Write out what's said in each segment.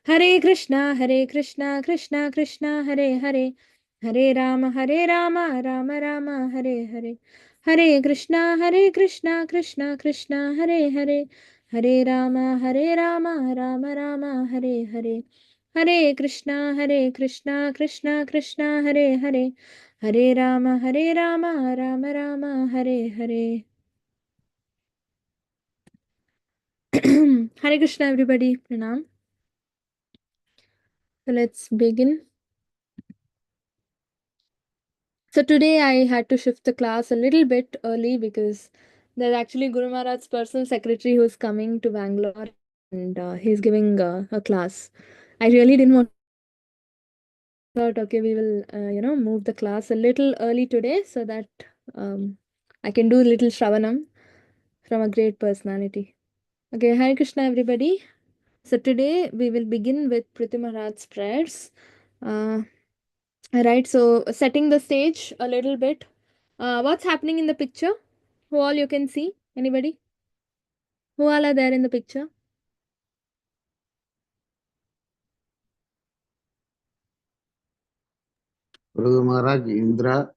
Hare Krishna, Krishna Krishna, Hare Hare, Hare Rama, Rama Rama, Hare Hare. Hare Krishna, Krishna Krishna, Hare Hare, Hare Rama, Rama Rama, Hare Hare. Hare Krishna, Krishna Krishna, Hare Hare, Hare Rama, Rama Rama, Hare Hare. Hare Krishna, everybody. Pranam. So let's begin. So today I had to shift the class a little bit early because there's actually Guru Maharaj's personal secretary who's coming to Bangalore, and he's giving a class. I really didn't want. Thought, okay, we will move the class a little early today so that I can do a little Shravanam from a great personality. Okay, Hare Krishna, everybody. So today we will begin with Prithu Maharaj's prayers. Right, so setting the stage a little bit. What's happening in the picture? Who all you can see? Anybody? Who all are there in the picture? Prithu Maharaj, Indra.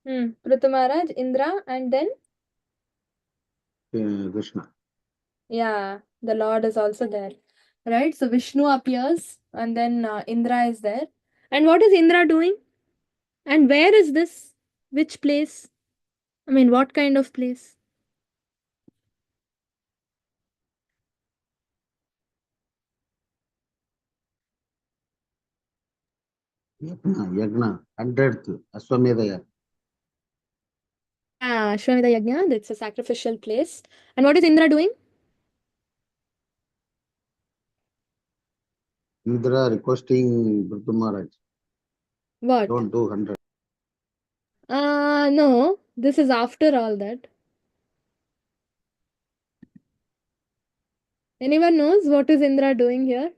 Prithu Maharaj, Indra, and then? Krishna. Yeah, the Lord is also there. Right, so Vishnu appears and then Indra is there. And what is Indra doing? And where is this? Which place? I mean, what kind of place? Yagna, 100th, Ashwamedha Yagna. Yeah, Ashwamedha Yajna, that's a sacrificial place. And what is Indra doing? Indra requesting Prithu Maharaj. What? Don't do 100. No, this is after all that. Anyone knows what is Indra doing here?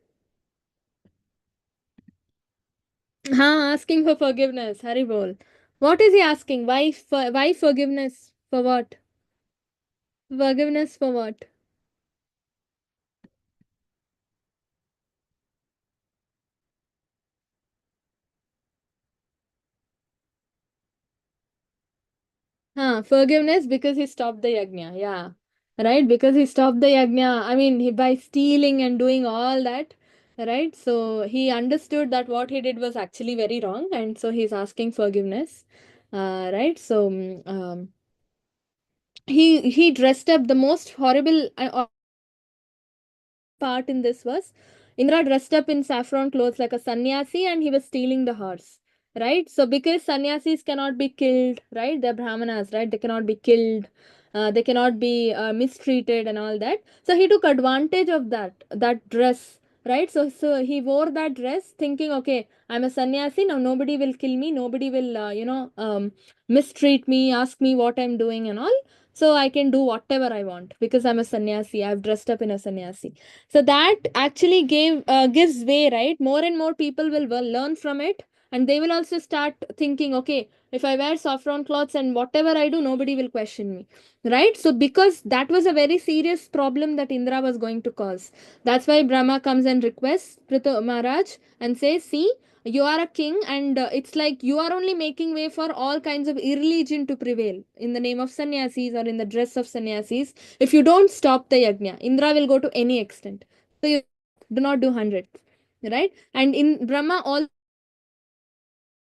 Asking for forgiveness. Hari bol. What is he asking? Why forgiveness? For what? Forgiveness for what? Forgiveness because he stopped the yajna. Yeah. Right? Because he stopped the yajna. I mean, by stealing and doing all that. Right? So he understood that what he did was actually very wrong. And so he's asking forgiveness. Right? So he dressed up the most horrible part in this was Indra dressed up in saffron clothes like a sannyasi and he was stealing the horse. Right? So because sannyasis cannot be killed, right? They're brahmanas, right? They cannot be killed. They cannot be mistreated and all that. So he took advantage of that dress, right? So he wore that dress thinking, okay, I'm a sannyasi now. Nobody will kill me. Nobody will, mistreat me, ask me what I'm doing and all. So I can do whatever I want because I'm a sannyasi. I've dressed up in a sannyasi. So that actually gives way, right? More and more people will learn from it, and they will also start thinking, okay, if I wear saffron clothes and whatever I do, nobody will question me, right? So because that was a very serious problem that Indra was going to cause, that's why Brahma comes and requests Prithu Maharaj and says, see, you are a king, and it's like you are only making way for all kinds of irreligion to prevail in the name of sannyasis or in the dress of sannyasis. If you don't stop the yajna, Indra will go to any extent. So you do not do 100, right? And in Brahma, all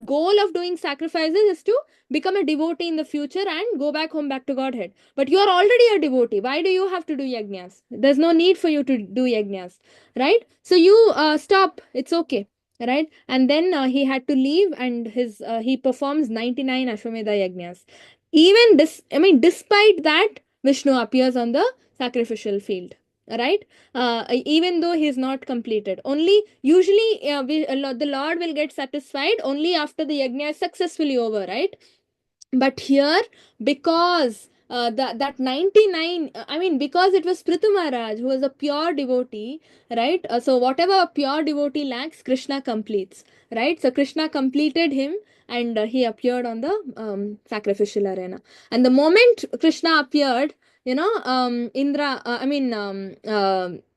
goal of doing sacrifices is to become a devotee in the future and go back home, back to Godhead. But you are already a devotee. Why do you have to do yajnas? There's no need for you to do yajnas, right? So you stop. It's okay, right? And then he had to leave, and he performs 99 Ashwamedha yajnas. Despite that, Vishnu appears on the sacrificial field, right? Even though he is not completed, only usually the Lord will get satisfied only after the yajna is successfully over, right? But here, because that 99, because it was Prithu Maharaj who was a pure devotee, right? So whatever a pure devotee lacks, Krishna completes, right? So Krishna completed him, and he appeared on the sacrificial arena. And the moment Krishna appeared, Indra,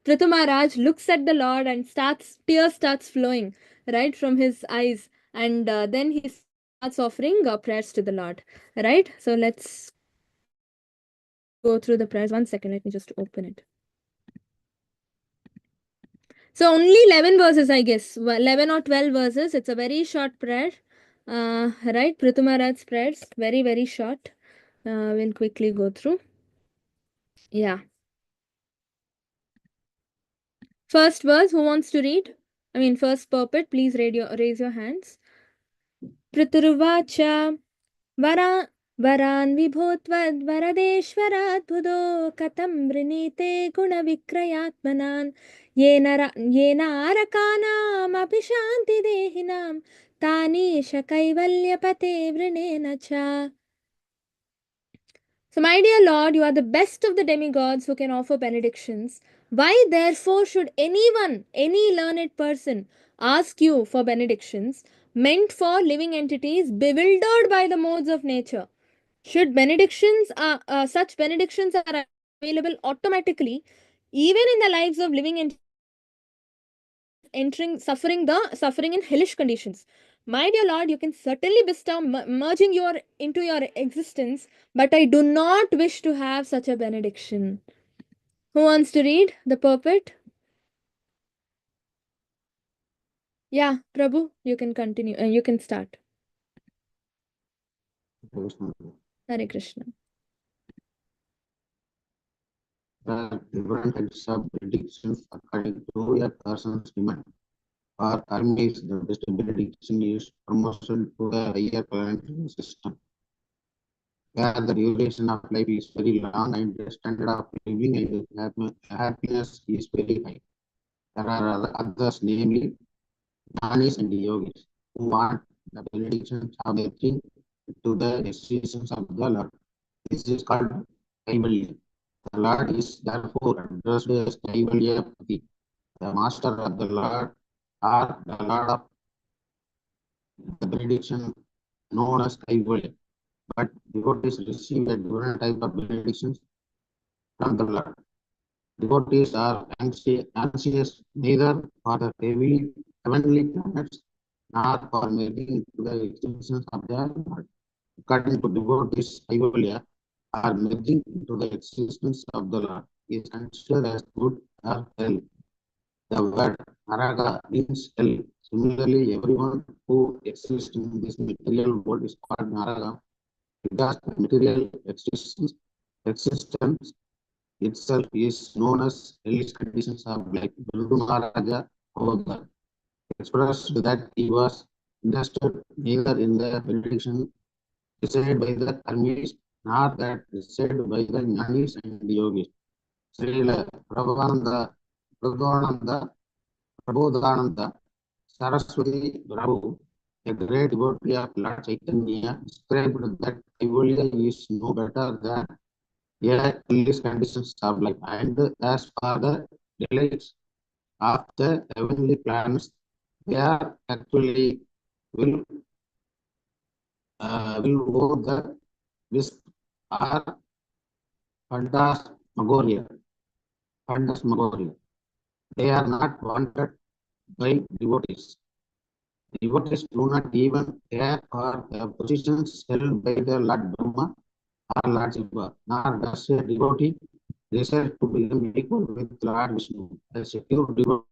Prithu Maharaj looks at the Lord and tears starts flowing, right, from his eyes. And then he starts offering prayers to the Lord, right? So let's go through the prayers. 1 second, let me just open it. So only 11 verses, I guess. 11 or 12 verses. It's a very short prayer. Right? Prithu Maharaj's prayers. Very, very short. We'll quickly go through. Yeah. First verse, who wants to read? I mean, first purport, please raise your hands. Prithuruvacha वरा वरान् विभोत्वद्वरदेश्वराद्भुतो कथं वृणीते गुणविक्रयात्मनान् येनारकानामपि शान्तिदेहिनां तानीश कैवल्यपते वृणेन च. So, my dear Lord, you are the best of the demigods who can offer benedictions. Why, therefore, should anyone, any learned person, ask you for benedictions meant for living entities bewildered by the modes of nature? Should such benedictions are available automatically, even in the lives of living entities entering suffering in hellish conditions? My dear Lord, you can certainly bestow merging into your existence, but I do not wish to have such a benediction. Who wants to read the purport? Yeah, Prabhu, you can continue. You can start. Hare Krishna. There are different types of benedictions according to a person's demand. For karmis, the best benediction is promotion to the higher planetary system, where the duration of life is very long and the standard of living and happiness is very high. There are others, namely jnanis and yogis, who want the benedictions of the king to the decisions of the Lord. This is called Kaivalya. The Lord is therefore addressed as Kaivalya-pati, the master of the Lord, or the Lord of the benediction known as Kaivalya. But devotees receive a different type of benedictions from the Lord. Devotees are anxious neither for the heavenly planets nor for making to the existence of their Lord. According to devotees, Kaivalya, or merging into the existence of the Lord, is considered as good or hell. The word Naraga means hell. Similarly, everyone who exists in this material world is called Naraga because the material existence itself is known as hellish conditions of life. Prithu Maharaja, however, expressed that he was interested neither in the benediction decided by the karmis nor that decided by the jnanis and the yogis. Srila Prabodhananda Saraswati Prabhu, a great devotee of Lord Chaitanya, described that Kaivalya is no better than these conditions of life. And as for the delights of the heavenly planets, they are actually will over the wisp or phantasmagoria. Phantasmagoria. They are not wanted by devotees. Devotees do not even care for the positions held by the Lord Brahma or Lord Shiva, nor does a devotee desire to become equal with Lord Vishnu. A secure devotee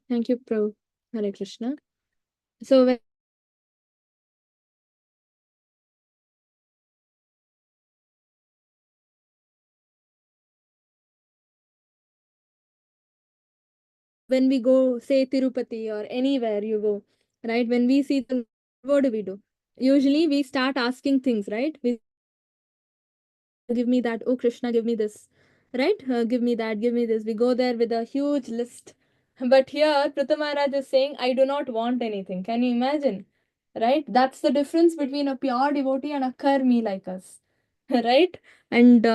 Thank you, Prabhu. Hare Krishna. So when we go, say, Tirupati or anywhere you go, right? When we see the, what do we do? Usually we start asking things, right? We give me that, oh Krishna, give me this, right? Give me that, give me this. We go there with a huge list. But here, Prithu Maharaj is saying, I do not want anything. Can you imagine? Right? That's the difference between a pure devotee and a karmi like us. Right? And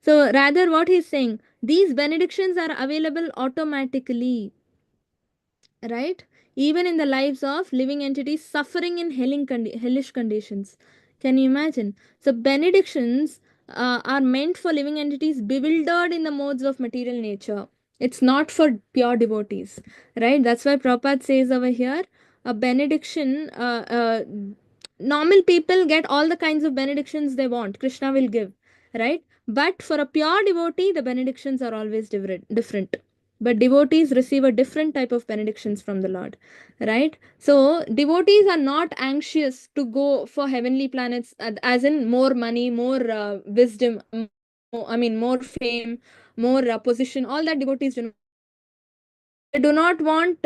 so, rather, what he's saying, these benedictions are available automatically, right? even in the lives of living entities suffering in hellish conditions. Can you imagine? So benedictions are meant for living entities bewildered in the modes of material nature. It's not for pure devotees, right? That's why Prabhupada says over here, a benediction, normal people get all the kinds of benedictions they want. Krishna will give, right? But for a pure devotee, the benedictions are always different. But devotees receive a different type of benedictions from the Lord, right? So devotees are not anxious to go for heavenly planets, as in more money, more wisdom, more fame, more position. All that devotees do not want. They do not want,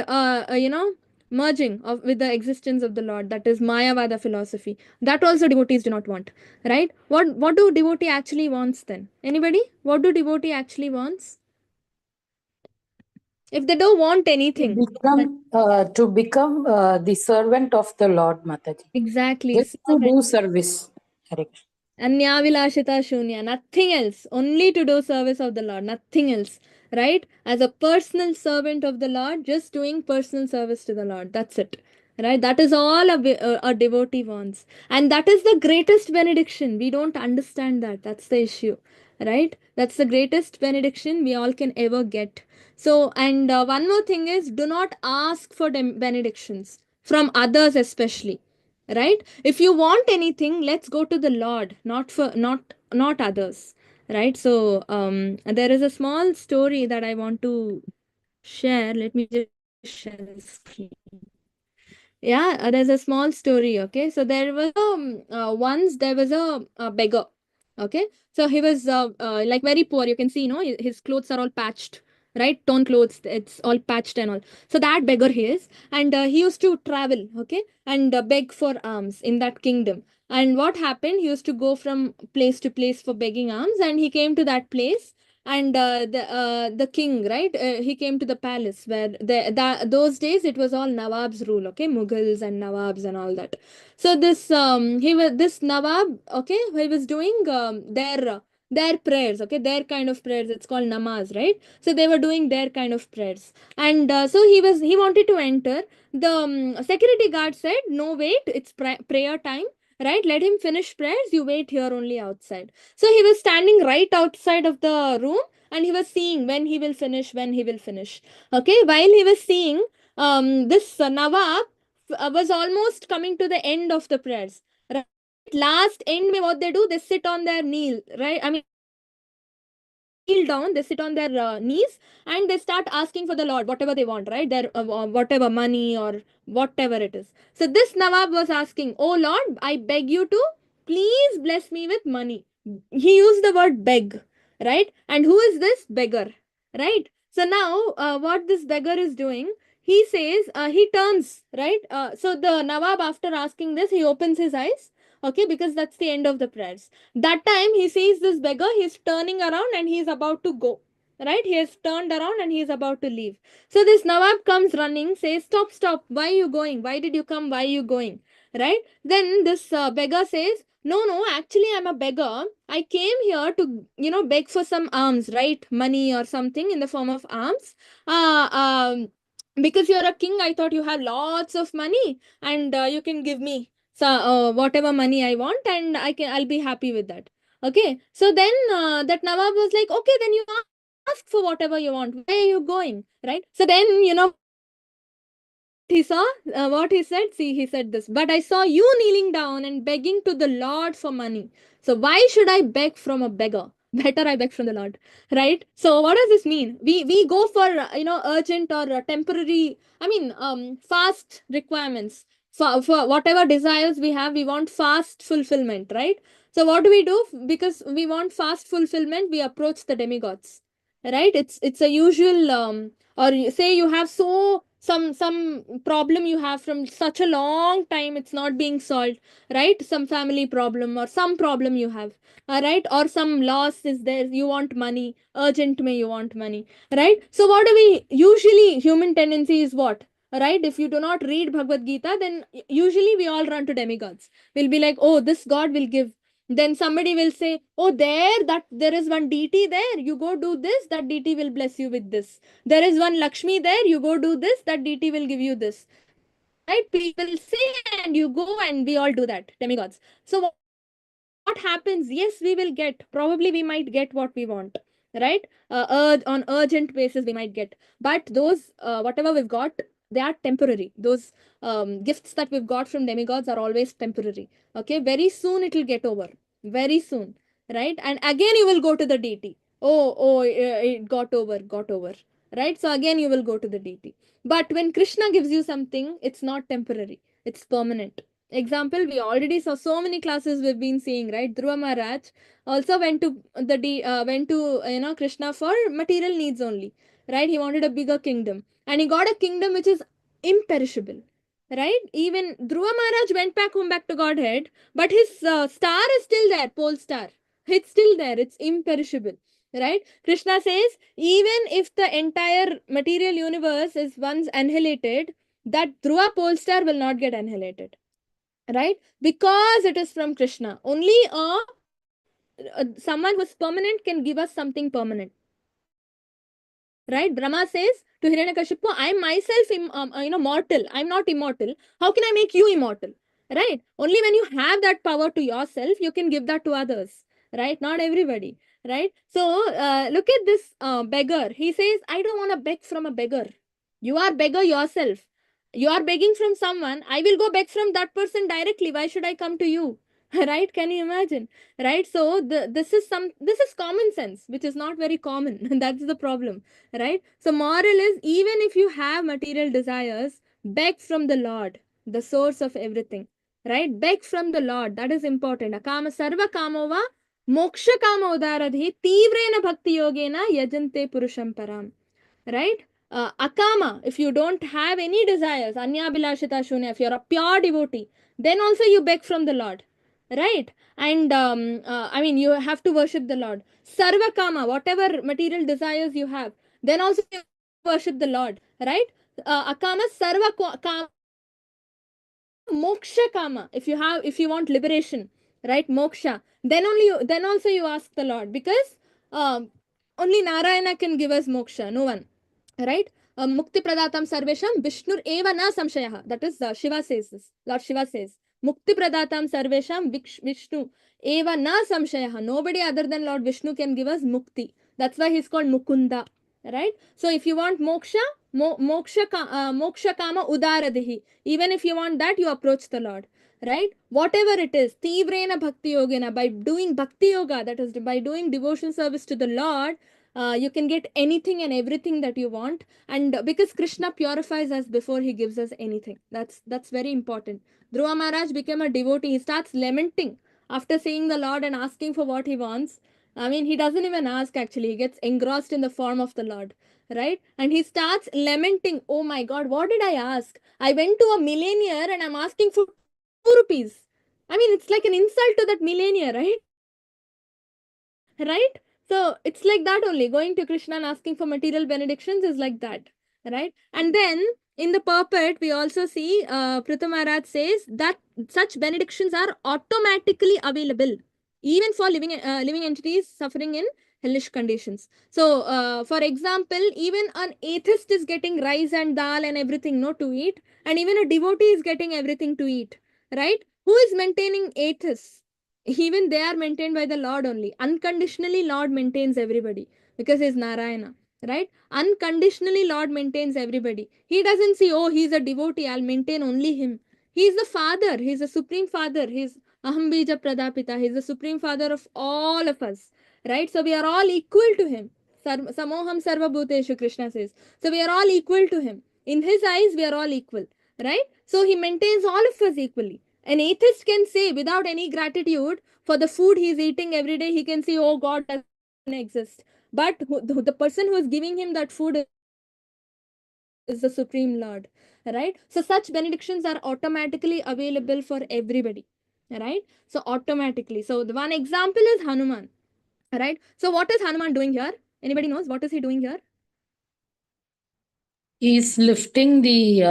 merging of with the existence of the Lord. That is Mayavada philosophy. That also devotees do not want, right? What do devotee actually wants then? Anybody? What do devotee actually wants? If they don't want anything, To become the servant of the Lord, Mataji. exactly. Just to do service. Hare Krishna. Anya Vilashita Shunya, nothing else, only to do service of the Lord, nothing else, right? As a personal servant of the Lord, just doing personal service to the Lord, that's it, right? That is all a devotee wants, and that is the greatest benediction. We don't understand that, that's the issue, right? That's the greatest benediction we all can ever get. So, and one more thing is, do not ask for benedictions from others, especially, right? If you want anything, let's go to the Lord, not others, right? So there is a small story that I want to share. Let me just share the screen. Yeah, there's a small story. Okay, so there was once there was a beggar. Okay, so he was like very poor. You can see, his clothes are all patched, right? Torn clothes. It's all patched and all. So that beggar he is, and he used to travel. Okay, and beg for alms in that kingdom. And what happened? He used to go from place to place for begging alms, and he came to that place, and the king, right, he came to the palace where those days it was all nawabs rule. Okay, mughals and nawabs and all that. So this nawab, okay, he was doing their prayers. Okay, their kind of prayers, it's called namaz, right? So they were doing their kind of prayers, and so he wanted to enter. The security guard said, no, wait, it's prayer time, right? Let him finish prayers, you wait here only outside. So he was standing right outside of the room, and he was seeing when he will finish, when he will finish. Okay, while he was seeing, this Nawab was almost coming to the end of the prayers. Right? Last end, mein what they do, they sit on their kneel, right? I mean, they kneel down, they sit on their knees, and they start asking for the Lord whatever they want, right? Their whatever money or whatever it is. So this Nawab was asking, "Oh Lord, I beg you to please bless me with money." He used the word beg, right? And who is this beggar, right? So now, what this beggar is doing, he says, he turns, right? So the Nawab, after asking this, he opens his eyes, okay, because that's the end of the prayers. That time he sees this beggar, he's turning around and he's about to go, right? He has turned around and he's about to leave. So this Nawab comes running, says, "Stop, stop, why are you going? Why did you come? Why are you going?" Right? Then this beggar says, "No, no, actually I'm a beggar. I came here to, beg for some alms, right? Money or something in the form of alms. Uh, um, because you're a king, I thought you have lots of money, and you can give me so whatever money I want, and I'll be happy with that." Okay. So then that Nawab was like, "Okay, then you ask for whatever you want. Why are you going?" Right? So then, what he saw, what he said, see, he said this, "But I saw you kneeling down and begging to the Lord for money. So why should I beg from a beggar? Better I beg from the Lord." Right? So what does this mean? We go for, urgent or temporary, fast requirements. For whatever desires we have, we want fast fulfillment, right? So what do we do? Because we want fast fulfillment, we approach the demigods, right? It's a usual, or say you have some problem you have from such a long time, it's not being solved, right? Some family problem or some problem you have, right? Or some loss is there, you want money, urgent may you want money, right? So what do we usually, human tendency is what, right? If you do not read Bhagavad Gita, then usually we all run to demigods. We'll be like, "Oh, this god will give, Then somebody will say, oh, there is one deity there, you go do this, that deity will bless you with this. There is one Lakshmi there, you go do this, that deity will give you this. Right? People say, and you go, and we all do that, demigods. So what happens? Yes, we will get, probably we might get what we want, right? On urgent basis we might get. But those, whatever we've got, they are temporary. Those gifts that we've got from demigods are always temporary. Okay, very soon it will get over. Very soon, right? And again you will go to the deity. Oh, it got over, right? So again you will go to the deity. But when Krishna gives you something, it's not temporary, it's permanent. Example, we already saw so many classes we've been seeing, right? Dhruva Maharaj also went to Krishna for material needs only, right? He wanted a bigger kingdom, and he got a kingdom which is imperishable, right? Even Dhruva Maharaj went back to Godhead, but his star is still there, pole star. It's still there, it's imperishable, right? Krishna says, even if the entire material universe is once annihilated, that Dhruva pole star will not get annihilated, right? Because it is from Krishna. Only someone who is permanent can give us something permanent, right? Brahma says to Hiranyakashipu, I am myself mortal, I am not immortal, how can I make you immortal, right? Only when you have that power to yourself, you can give that to others, right? Not everybody, right? So look at this beggar. He says, I don't want to beg from a beggar. You are beggar yourself. You are begging from someone, I will go beg from that person directly. Why should I come to you? Right? Can you imagine? Right? So this is common sense, which is not very common. That's the problem, right? So moral is, even if you have material desires, beg from the Lord, the source of everything, right? Beg from the Lord. That is important. Akama sarva kamova moksha kama udaradhi tivrena bhakti yogena yajante purusham param, right? Akama, if you don't have any desires, anyabhilashita shunya, if you're a pure devotee, then also you beg from the Lord, right? And you have to worship the Lord. Sarva kama, whatever material desires you have, then also you worship the Lord, right? Akama sarva kama moksha kama, if you want liberation, right? Moksha, then also you ask the Lord, because only Narayana can give us moksha, no one, right? Mukti pradatam sarvesham Vishnur eva na samshayah. That is Shiva says this. Lord Shiva says, Mukti pradatam sarvesham Vishnu eva na samshayah. Nobody other than Lord Vishnu can give us mukti. That's why he's called Mukunda, right? So if you want moksha, moksha kama udaradihi. Even if you want that, you approach the Lord, right? Whatever it is, tivrena bhakti yogena, by doing bhakti yoga, that is by doing devotion service to the Lord, you can get anything and everything that you want. And because Krishna purifies us before he gives us anything, that's very important. Dhruva Maharaj became a devotee. He starts lamenting after seeing the Lord and asking for what he wants. He doesn't even ask, actually. He gets engrossed in the form of the Lord, right? And he starts lamenting, oh my God, what did I ask? I went to a millionaire and I'm asking for 2 rupees. It's like an insult to that millionaire, right? So it's like that only. Going to Krishna and asking for material benedictions is like that, right? And then in the purport, we also see Prithu Maharaj says that such benedictions are automatically available even for living entities suffering in hellish conditions. So, for example, even an atheist is getting rice and dal and everything no to eat, and even a devotee is getting everything to eat, right? Who is maintaining atheists? Even they are maintained by the Lord only. Unconditionally, Lord maintains everybody because he's Narayana, right? Unconditionally, Lord maintains everybody. He doesn't say, oh, he's a devotee, I'll maintain only him. He's the Father, he's the Supreme Father, he's Aham Bija Pradapita, he's the Supreme Father of all of us, right? So we are all equal to him. Samoham Sarva Bhuteshu, Krishna says. So we are all equal to him. In his eyes, we are all equal, right? So he maintains all of us equally. An atheist can say without any gratitude for the food he's eating every day, he can say, oh, God doesn't exist. But the person who is giving him that food is the Supreme Lord, right? So such benedictions are automatically available for everybody, right? So automatically. So the one example is Hanuman, right? So what is Hanuman doing here? Anybody knows what is he doing here? He is lifting the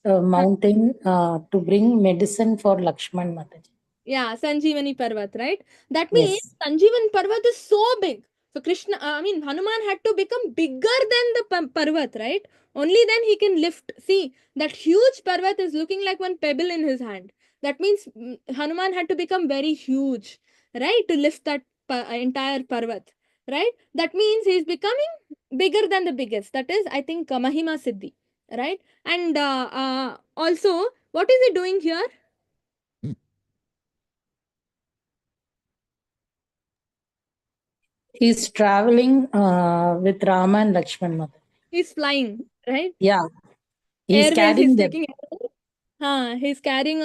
mountain to bring medicine for Lakshman Mataji. Yeah, Sanjeevani Parvat, right? That means Yes. Sanjeevani Parvat is so big. So Krishna, Hanuman had to become bigger than the Parvat, right? Only then he can lift. See, that huge Parvat is looking like one pebble in his hand. That means Hanuman had to become very huge, right? To lift that entire Parvat, right? That means he's becoming bigger than the biggest. That is, I think, Mahima Siddhi, right? And also, what is he doing here? He's traveling with Rama and Lakshman Mother. He's flying, right? Yeah, he's Airways, he's carrying them. taking. He's carrying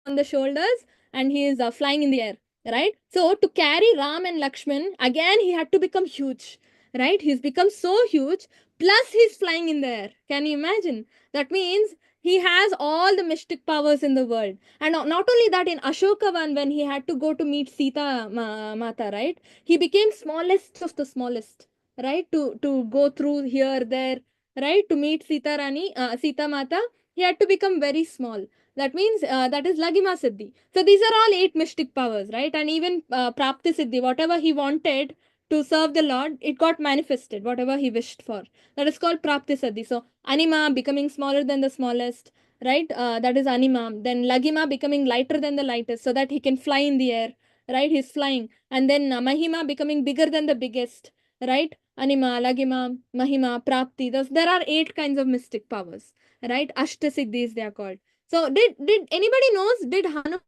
on the shoulders and he is flying in the air, right? So to carry Ram and Lakshman, again he had to become huge, right? He's become so huge. Plus he's flying in the air. Can you imagine? That means he has all the mystic powers in the world. And not only that, in Ashokavan, when he had to go to meet Sita Mata, right? He became smallest of the smallest, right? To go through here, there, right? To meet Sita Rani, Sita Mata, he had to become very small. That means that is Lagima Siddhi. So these are all 8 mystic powers, right? And even Prapti Siddhi, whatever he wanted to serve the Lord, it got manifested, whatever he wished for. That is called Prapti Siddhi. So Anima becoming smaller than the smallest, right? That is Anima. Then Lagima becoming lighter than the lightest so that he can fly in the air, right? He's flying. And then Mahima becoming bigger than the biggest, right? Anima, Lagima, Mahima, Prapti. There are 8 kinds of mystic powers, right? Ashtasiddhis they are called. So did anybody knows, did Hanuman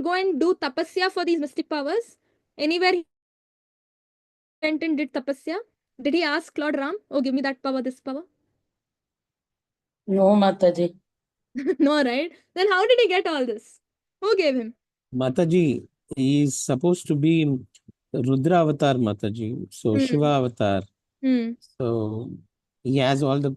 go and do tapasya for these mystic powers? Anywhere he went and did tapasya? Did he ask Lord Ram, oh give me that power, this power? No, Mataji. No, right? Then how did he get all this? Who gave him? Mataji is supposed to be Rudra avatar, Mataji. So Shiva avatar. So he has all the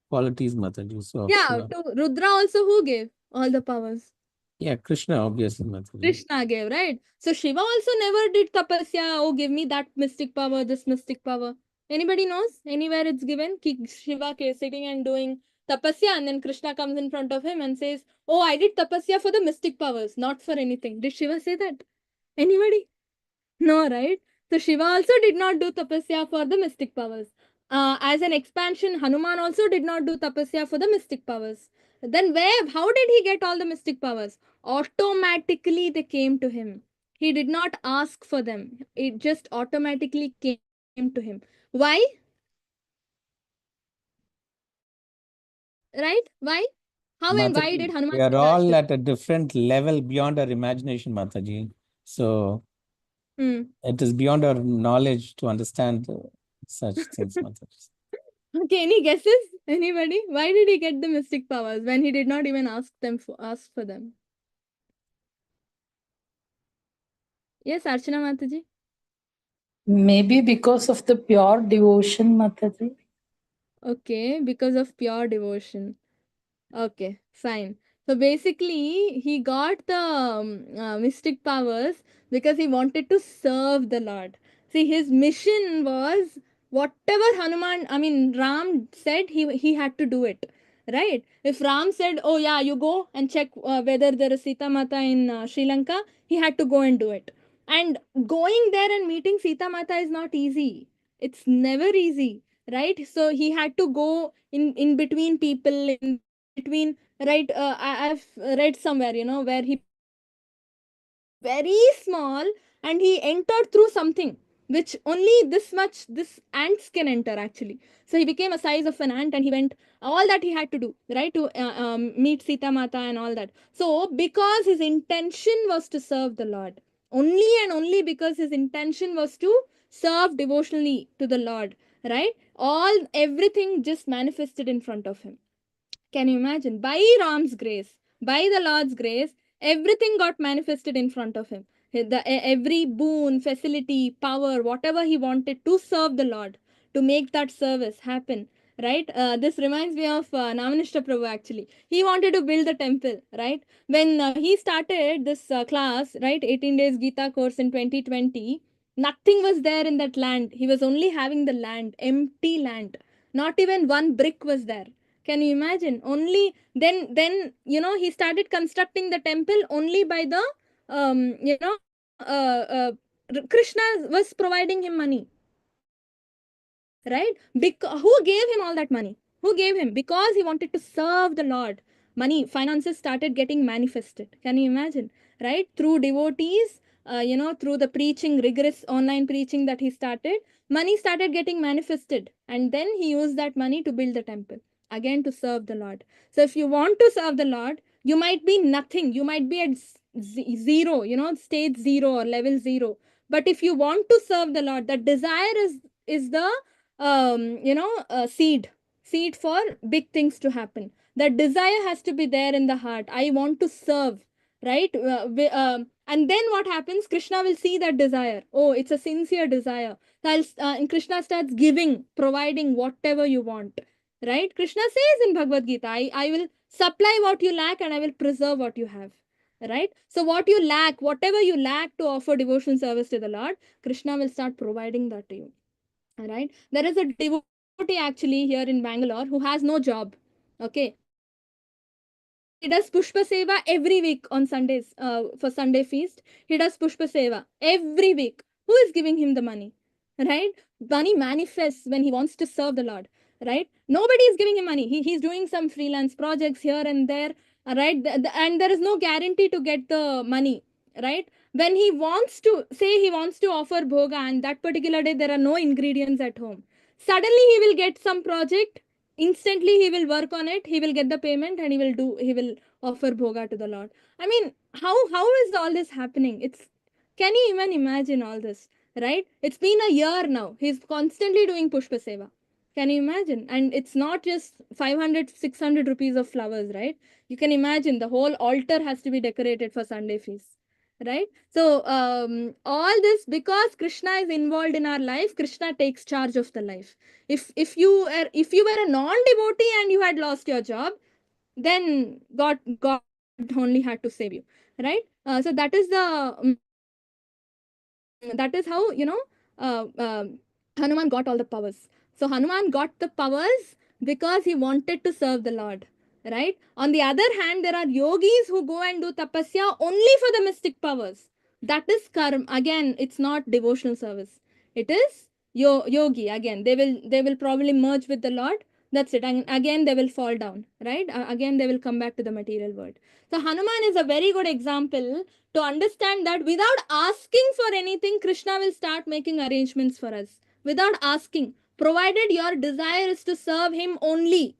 qualities, Mataji. So of Yeah, Shiva. to Rudra also who gave all the powers? Yeah, Krishna, obviously, Mataji. Krishna gave, right? So Shiva also never did tapasya. Oh, give me that mystic power, this mystic power. Anybody knows? Anywhere it's given? Shiva sitting and doing tapasya, and then Krishna comes in front of him and says, "Oh, I did tapasya for the mystic powers, not for anything." Did Shiva say that? Anybody? No, right? So Shiva also did not do tapasya for the mystic powers. As an expansion, Hanuman also did not do tapasya for the mystic powers. Then how did he get all the mystic powers? Automatically they came to him. He did not ask for them. It just automatically came to him. Why? Right? Why? How and why did Mataji, Hanuman we are get that all ship? at a different level beyond our imagination, Mataji. So it is beyond our knowledge to understand such things, Mataji. Okay, any guesses? Anybody? Why did he get the mystic powers when he did not even ask for them? Yes, Archana Mataji. Maybe because of the pure devotion, Mataji. Okay, because of pure devotion. Okay, fine. So basically, he got the mystic powers because he wanted to serve the Lord. See, his mission was whatever Ram said, he had to do it. Right? If Ram said, "Oh yeah, you go and check whether there is Sita Mata in Sri Lanka," he had to go and do it. And going there and meeting Sita Mata is not easy. It's never easy, right? So he had to go in between people, in between, right? I've read somewhere, where he became very small and he entered through something which only this ants can enter actually. So he became a size of an ant and he went all that he had to do, right, to meet Sita Mata and all that. So because his intention was to serve the Lord, only and only because his intention was to serve devotionally to the Lord, right, everything just manifested in front of him. Can you imagine? By Ram's grace, by the Lord's grace, everything got manifested in front of him. Every boon, facility, power, whatever he wanted to serve the Lord, to make that service happen. Right? This reminds me of Namanishta Prabhu actually. He wanted to build the temple, right? When he started this class, right, 18 days Gita course in 2020, nothing was there in that land. He was only having the land, empty land. Not even one brick was there. Can you imagine? Only then he started constructing the temple only by the Krishna was providing him money, right? Who gave him all that money? Who gave him? Because he wanted to serve the Lord. Money, finances started getting manifested. Can you imagine? Right? Through devotees, through the preaching, rigorous online preaching that he started, money started getting manifested. And then he used that money to build the temple, again to serve the Lord. So if you want to serve the Lord, you might be nothing. You might be at zero, stage zero or level zero. But if you want to serve the Lord, that desire is the seed for big things to happen. That desire has to be there in the heart. I want to serve, right? And then what happens? Krishna will see that desire. Oh, it's a sincere desire. And Krishna starts giving, providing whatever you want, right? Krishna says in Bhagavad Gita, I will supply what you lack and I will preserve what you have, right? So what you lack, whatever you lack to offer devotion service to the Lord, Krishna will start providing that to you. All right, there is a devotee actually here in Bangalore who has no job. Okay, he does Pushpa Seva every week on Sundays, for Sunday feast. He does Pushpa Seva every week. Who is giving him the money? Right? Money manifests when he wants to serve the Lord. Right? Nobody is giving him money. He's doing some freelance projects here and there. Right? And there is no guarantee to get the money. Right? When he wants to, say he wants to offer bhoga and that particular day there are no ingredients at home. Suddenly he will get some project, instantly he will work on it, he will get the payment and he will offer bhoga to the Lord. I mean, how is all this happening? Can you even imagine all this? Right? It's been a year now, he's constantly doing Pushpa Seva. Can you imagine? And it's not just 500 600 rupees of flowers, right? You can imagine the whole altar has to be decorated for Sunday feast, right? So all this, because Krishna is involved in our life, Krishna takes charge of the life. If you were a non-devotee and you had lost your job, then God only had to save you, right? So that is how Hanuman got all the powers. So Hanuman got the powers because he wanted to serve the Lord, right? On the other hand, there are yogis who go and do tapasya only for the mystic powers. That is karma. Again, it's not devotional service. It is yogi. Again, they will probably merge with the Lord. That's it. And again, they will fall down, right? Again, they will come back to the material world. So Hanuman is a very good example to understand that without asking for anything, Krishna will start making arrangements for us. Without asking, provided your desire is to serve him only.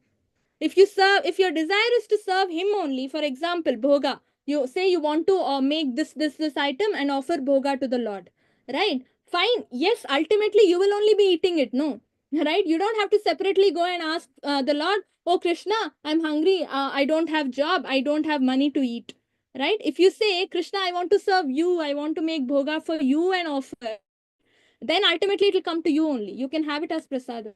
If your desire is to serve him only, for example, bhoga, you say you want to make this item and offer bhoga to the Lord, right? Fine. Yes, ultimately you will only be eating it, no? Right? You don't have to separately go and ask the Lord, oh Krishna, I'm hungry, I don't have job, I don't have money to eat. Right? If you say, Krishna, I want to serve you, I want to make bhoga for you and offer, then ultimately it will come to you only. You can have it as prasad. Right?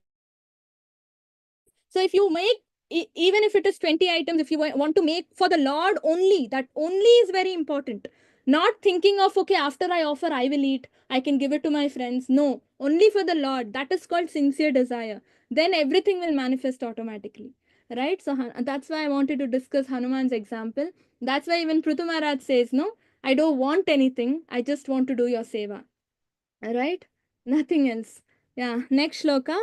So if you make, even if it is 20 items, if you want to make for the Lord only, that only is very important. Not thinking of, okay, after I offer, I will eat, I can give it to my friends. No, only for the Lord. That is called sincere desire. Then everything will manifest automatically. Right? So that's why I wanted to discuss Hanuman's example. That's why even Prithu Maharaj says, no, I don't want anything. I just want to do your seva. Right? Nothing else. Yeah. Next shloka.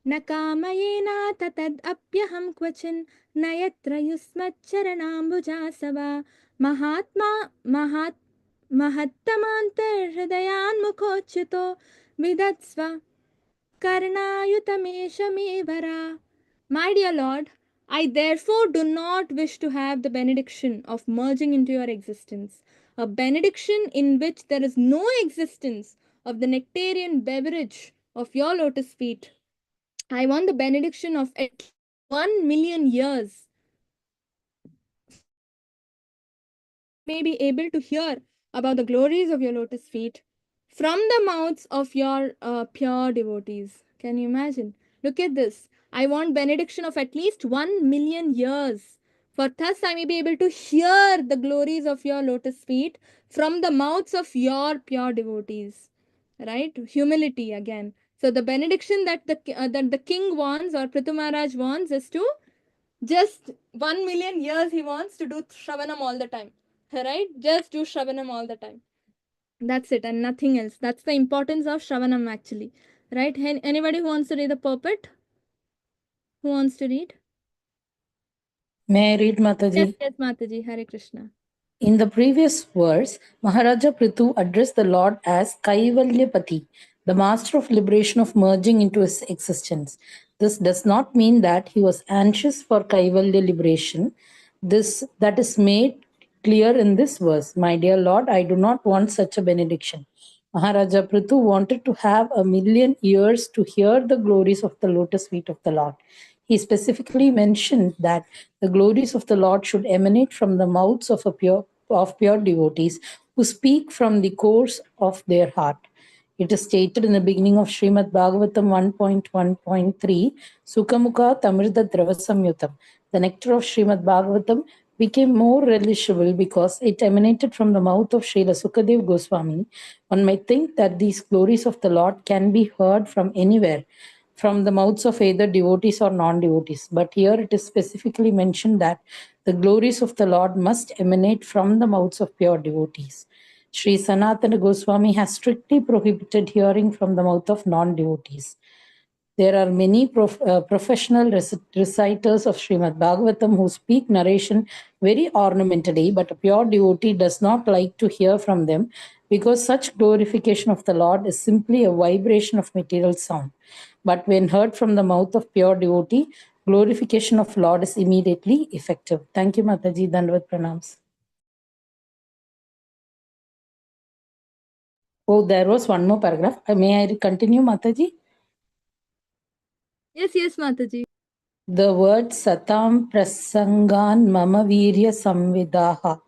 न कामयेनाथ तदप्यहं क्वचिन् न यत्र युष्मच्चरणाम्बुजासवा महत्तमान्तर्हृदयान्मुखोच्युतो विदत्स्व कर्णायुतमेष मे वरा. My dear Lord, I therefore do not wish to have the benediction of merging into your existence, a benediction in which there is no existence of the nectarian beverage of your lotus feet. I want the benediction of at least 1 million years, may be able to hear about the glories of your lotus feet from the mouths of your pure devotees. Can you imagine? Look at this. I want benediction of at least 1 million years. For thus I may be able to hear the glories of your lotus feet from the mouths of your pure devotees. Right? Humility again. So the benediction that the king wants, or Prithu Maharaj wants, is to Just 1,000,000 years he wants to do Shravanam all the time. Right? Just do Shravanam all the time. That's it and nothing else. That's the importance of Shravanam actually. Right? Anybody who wants to read the purport? Who wants to read? May I read, Mataji? Yes, Mataji. Hare Krishna. In the previous verse, Maharaja Prithu addressed the Lord as Kaivalyapati, the master of liberation of merging into his existence. This does not mean that he was anxious for Kaivalya liberation. That is made clear in this verse. My dear Lord, I do not want such a benediction. Maharaja Prithu wanted to have 1,000,000 ears to hear the glories of the lotus feet of the Lord. He specifically mentioned that the glories of the Lord should emanate from the mouths of pure devotees who speak from the course of their heart. It is stated in the beginning of Srimad Bhagavatam 1.1.3, Sukhamukha Tamrita Dravasamyutam. The nectar of Srimad Bhagavatam became more relishable because it emanated from the mouth of Srila Sukadev Goswami. One might think that these glories of the Lord can be heard from anywhere, from the mouths of either devotees or non-devotees. But here it is specifically mentioned that the glories of the Lord must emanate from the mouths of pure devotees. Sri Sanatana Goswami has strictly prohibited hearing from the mouth of non-devotees. There are many professional reciters of Srimad Bhagavatam who speak narration very ornamentally, but a pure devotee does not like to hear from them because such glorification of the Lord is simply a vibration of material sound. But when heard from the mouth of pure devotee, glorification of Lord is immediately effective. Thank you, Mataji. Dandavad Pranams. Oh, there was one more paragraph. May I continue, Mataji? Yes, Mataji. The word Satam Prasangan Mama Virya Samvidaha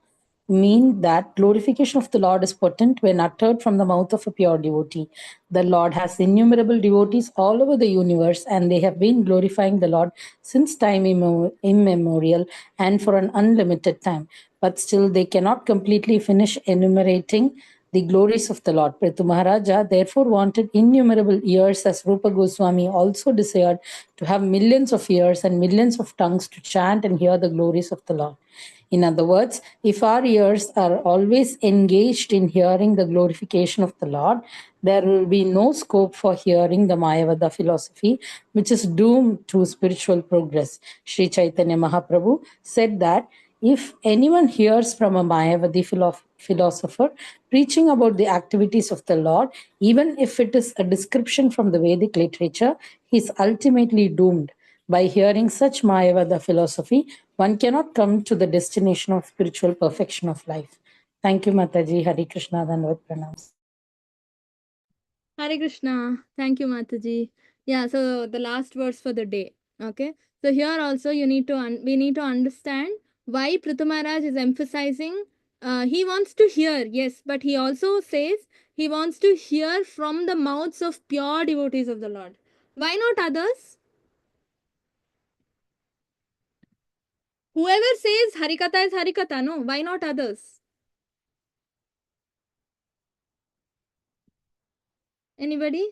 mean that glorification of the Lord is potent when uttered from the mouth of a pure devotee. The Lord has innumerable devotees all over the universe, and they have been glorifying the Lord since time immemorial and for an unlimited time. But still, they cannot completely finish enumerating the glories of the Lord. Prithu Maharaja therefore wanted innumerable ears, as Rupa Goswami also desired to have millions of ears and millions of tongues to chant and hear the glories of the Lord. In other words, if our ears are always engaged in hearing the glorification of the Lord, there will be no scope for hearing the Mayavada philosophy, which is doomed to spiritual progress. Sri Chaitanya Mahaprabhu said that if anyone hears from a Mayavadi philosopher preaching about the activities of the Lord, even if it is a description from the Vedic literature, he is ultimately doomed. By hearing such Mayavada philosophy, one cannot come to the destination of spiritual perfection of life. Thank you, Mataji. Hari Krishna, Dandavad Pranams. Hare Krishna. Thank you, Mataji. Yeah, so the last verse for the day. Okay. So here also we need to understand why Prithu Maharaj is emphasizing he wants to hear, yes, but he also says he wants to hear from the mouths of pure devotees of the Lord. Why not others? Whoever says Harikatha is Harikatha, no? Why not others? Anybody?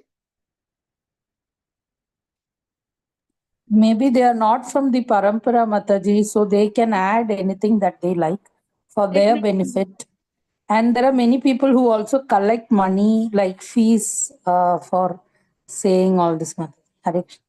Maybe they are not from the Parampara, Mataji, so they can add anything that they like for their benefit. And there are many people who also collect money, like fees, for saying all this, Mataji. Hare Krishna.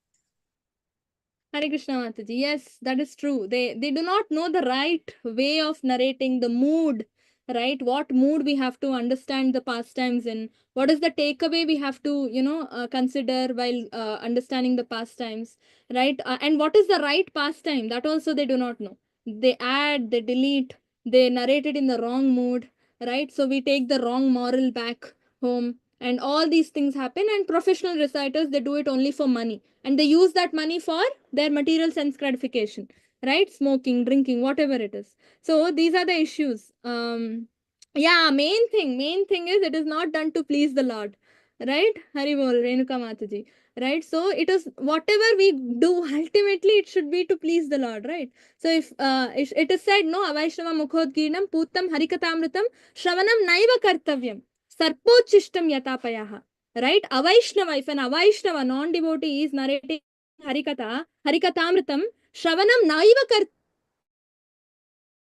Hare Krishna Mataji. Yes, that is true. They do not know the right way of narrating the mood, right? What mood we have to understand the pastimes in. What is the takeaway we have to, consider while understanding the pastimes, right? And what is the right pastime? That also they do not know. They add, they delete, they narrate it in the wrong mood, right? So we take the wrong moral back home. And all these things happen, and professional reciters, they do it only for money, and they use that money for their material sense gratification, right? Smoking, drinking, whatever it is. So these are the issues. Yeah, main thing is it is not done to please the Lord, right? Hari bol, Renuka Mataji, right? So it is whatever we do, ultimately it should be to please the Lord, right? So if it is said, no, Avaishnava Mukhodgirnam Putam Harikatamritam Shravanam Naiva Kartavyam Sarpochishtam Yatapayaha, right? Avaishnava, if an Avaishnava non-devotee is narrating Harikatha, Harikatamritam, Shravanam naiva kar.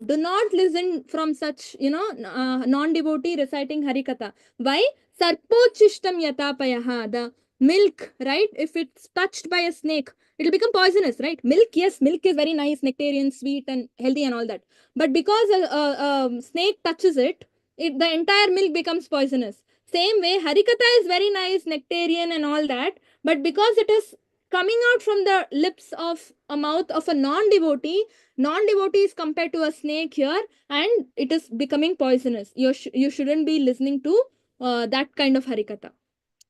Do not listen from such, non-devotee reciting Harikatha. Why? Sarpochishtam yatapayaha. The milk, right? If it's touched by a snake, it'll become poisonous, right? Milk, yes, milk is very nice, nectarian, sweet and healthy and all that. But because a snake touches it, the entire milk becomes poisonous. Same way, Harikatha is very nice, nectarian and all that. But because it is coming out from the lips of a mouth of a non-devotee, non-devotee is compared to a snake here, and it is becoming poisonous. You shouldn't be listening to that kind of harikatha,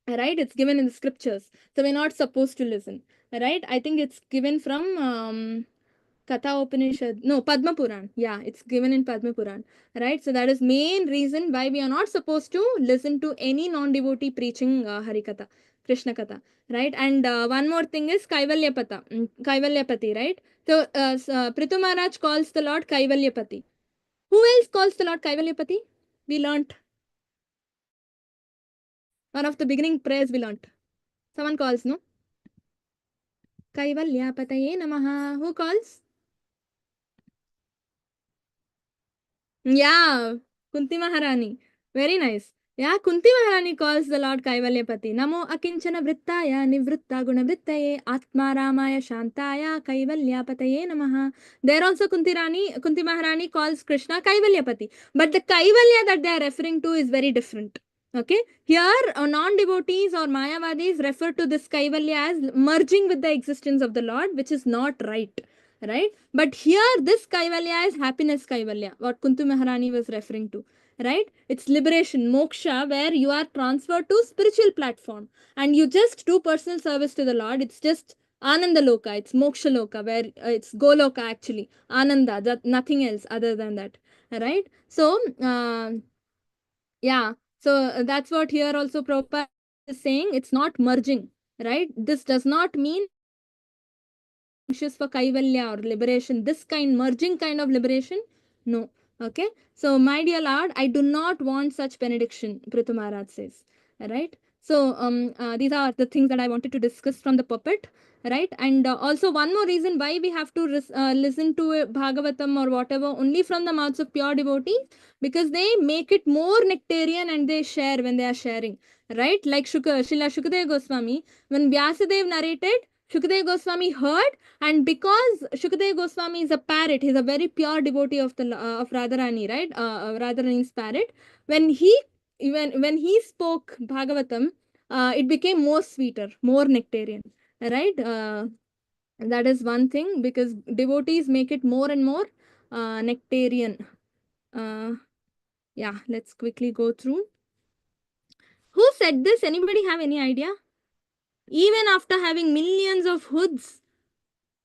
right? It's given in the scriptures, so we're not supposed to listen, right? I think it's given from Katha Upanishad, no, Padma Puran. Yeah, it's given in Padma Puran, right? So that is main reason why we are not supposed to listen to any non-devotee preaching Harikatha, Krishna Katha, right? And one more thing is Kaivalyapati, right? So Prithu Maharaj calls the Lord Kaivalyapati. Who else calls the Lord Kaivalyapati? We learnt. One of the beginning prayers we learnt. Someone calls, no? Kaivalyapataye Namaha. Who calls? Yeah, Kunti Maharani. Very nice. Yeah, Kunti Maharani calls the Lord Kaivalyapati. Namo akinchana vrittaya nivritta guna vrittaye atma ramaya shantaya Kaivalyapataye namaha. There also Kunti Maharani calls Krishna Kaivalyapati. But the Kaivalya that they are referring to is very different. Okay, here non-devotees or Mayavadis refer to this Kaivalya as merging with the existence of the Lord, which is not right. Right? But here this Kaivalya is happiness Kaivalya, what Kunti Maharani was referring to. Right? It's liberation, moksha, where you are transferred to spiritual platform and you just do personal service to the Lord. It's just Ananda Loka, it's Moksha Loka, where it's Goloka actually, Ananda, that nothing else other than that. Right? So, yeah, so that's what here also Prabhupada is saying. It's not merging, right? This does not mean anxious for kaivalya or liberation, this kind merging kind of liberation, no. Okay, so my dear Lord, I do not want such benediction, Prithu Maharaj says, right? So these are the things that I wanted to discuss from the puppet, right? And also one more reason why we have to listen to Bhagavatam or whatever only from the mouths of pure devotees, because they make it more nectarian and they share when they are sharing, right? Like Srila Shukadeva Goswami, when Vyasadeva narrated, Shukadeva Goswami heard, and because Shukadeva Goswami is a parrot, he's a very pure devotee of the of Radharani, right? Radharani's parrot. When he spoke Bhagavatam, it became more sweeter, more nectarian, right? That is one thing, because devotees make it more and more nectarian. Yeah, let's quickly go through. Who said this? Anybody have any idea? Even after having millions of hoods,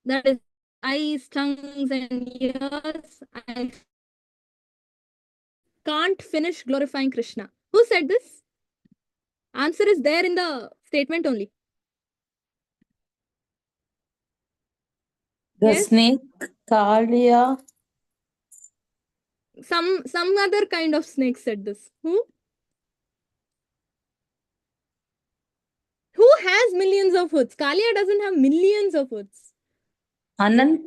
that is eyes, tongues, and ears, I can't finish glorifying Krishna. Who said this? Answer is there in the statement only. The Yes? snake, Kalia. Some other kind of snake said this. Who? Who has millions of hoods? Kalia doesn't have millions of hoods. Anant.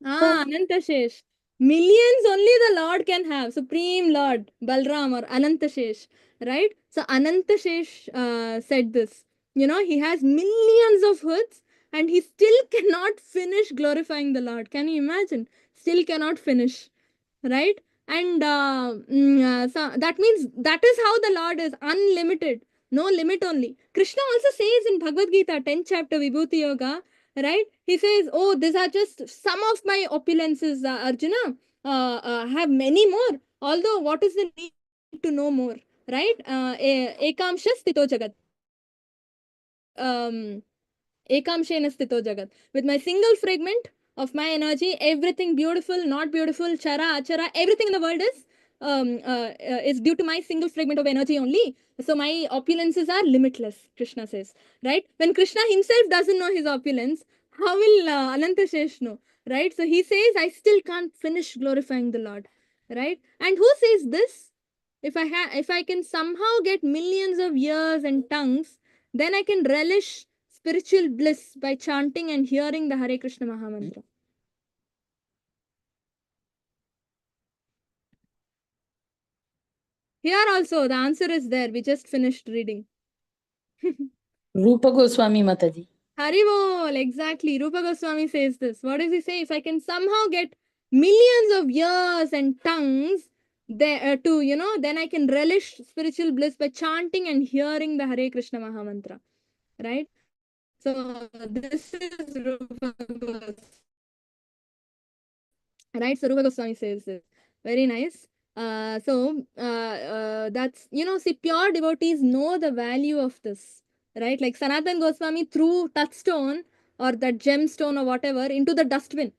Anantashesh. Millions only the Lord can have. Supreme Lord, Balram or Anantashesh. Right? So Anantashesh said this. He has millions of hoods and he still cannot finish glorifying the Lord. Can you imagine? Still cannot finish. Right? And so that means that is how the Lord is unlimited. No limit only. Krishna also says in Bhagavad Gita, 10th chapter, Vibhuti Yoga, right? He says, oh, these are just some of my opulences, Arjuna. Have many more. Although, what is the need to know more, right? Ekamsha sthito jagat. Ekamshena sthito jagat. With my single fragment of my energy, everything beautiful, not beautiful, chara, achara, everything in the world is due to my single fragment of energy only. So my opulences are limitless, Krishna says, right? When Krishna himself doesn't know his opulence, how will Anantashesh know, right? So he says, I still can't finish glorifying the Lord, right? And who says this? If I can somehow get millions of ears and tongues, then I can relish spiritual bliss by chanting and hearing the Hare Krishna Mahamantra. Here also, the answer is there. We just finished reading. Rupa Goswami Mataji. Haribol, exactly. Rupa Goswami says this. What does he say? If I can somehow get millions of ears and tongues then I can relish spiritual bliss by chanting and hearing the Hare Krishna Mahamantra. Right? So this is Rupa Goswami. Right? So Rupa Goswami says this. Very nice. That's, see, pure devotees know the value of this. Right? Like Sanatan Goswami threw touchstone or that gemstone or whatever into the dustbin.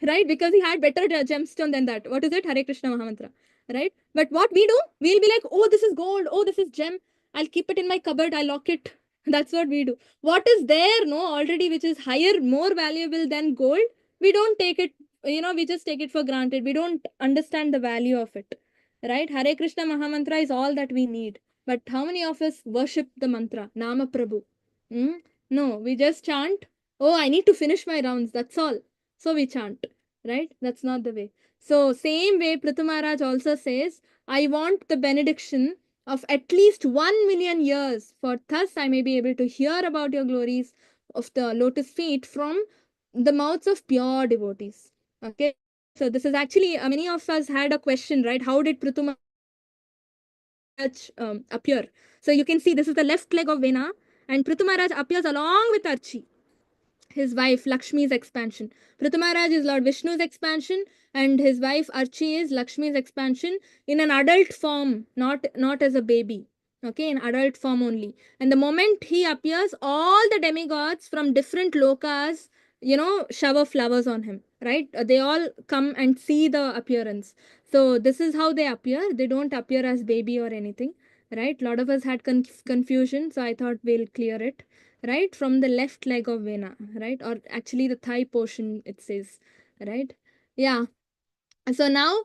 Right? Because he had better gemstone than that. What is it? Hare Krishna Mahamantra. Right? But what we do, we'll be like, oh, this is gold. Oh, this is gem. I'll keep it in my cupboard. I'll lock it. That's what we do. What is there, already, which is higher, more valuable than gold, we don't take it, we just take it for granted. We don't understand the value of it. Right? Hare Krishna Mahamantra is all that we need. But how many of us worship the mantra, Nama Prabhu? No, we just chant, oh, I need to finish my rounds. That's all. So we chant. Right? That's not the way. So, same way, Prithu Maharaj also says, I want the benediction of at least 1 million years, for thus I may be able to hear about your glories of the lotus feet from the mouths of pure devotees. Okay, so this is actually, many of us had a question, right? How did Prithu Maharaj appear? So you can see this is the left leg of Vena, and Prithu Maharaj appears along with Archi, his wife Lakshmi's expansion. Prithu Maharaj is Lord Vishnu's expansion, and his wife Archi is Lakshmi's expansion in an adult form, not as a baby. Okay, in adult form only. And the moment he appears, all the demigods from different lokas, shower flowers on him. Right? They all come and see the appearance. So this is how they appear. They don't appear as baby or anything. Right? A lot of us had confusion, so I thought we'll clear it. Right, from the left leg of Vena, right, or actually the thigh portion, it says. Right? Yeah. So now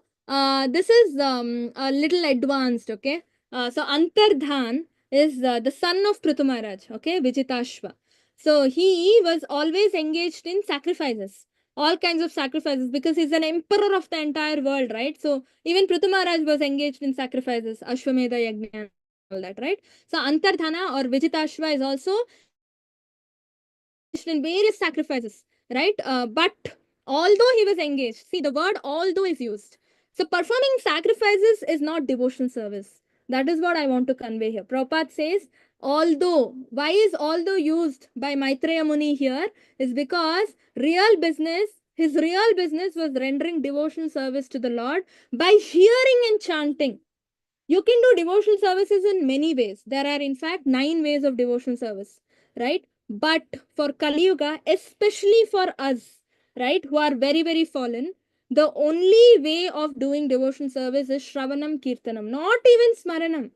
this is a little advanced. Okay. So Antardhan is the son of Prithu Maharaj, okay, Vijitashva. So he was always engaged in sacrifices, all kinds of sacrifices, because he's an emperor of the entire world, right? So even Prithu Maharaj was engaged in sacrifices, Ashwamedha Yajna and all that, right? So Antardhana or Vijitashva is also in various sacrifices, right? But although he was engaged, see, the word although is used. So performing sacrifices is not devotional service. That is what I want to convey here. Prabhupada says, although, why is although used by Maitreya Muni here? Is because his real business was rendering devotional service to the Lord by hearing and chanting. You can do devotional services in many ways. There are, in fact, 9 ways of devotional service, right? But for Kali Yuga, especially for us, right, who are very, very fallen, the only way of doing devotional service is Shravanam Kirtanam, not even Smaranam.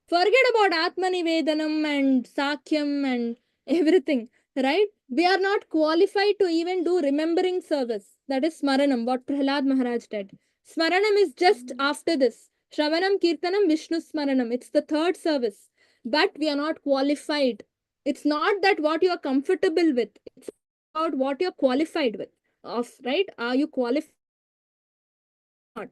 Forget about Atmanivedanam and Sakyam and everything, right? We are not qualified to even do remembering service. That is Smaranam, what Prahlad Maharaj did. Smaranam is just after this. Shravanam Kirtanam Vishnu Smaranam. It's the third service. But we are not qualified. It's not that what you are comfortable with. It's about what you're qualified with. Right? Are you qualified? Not,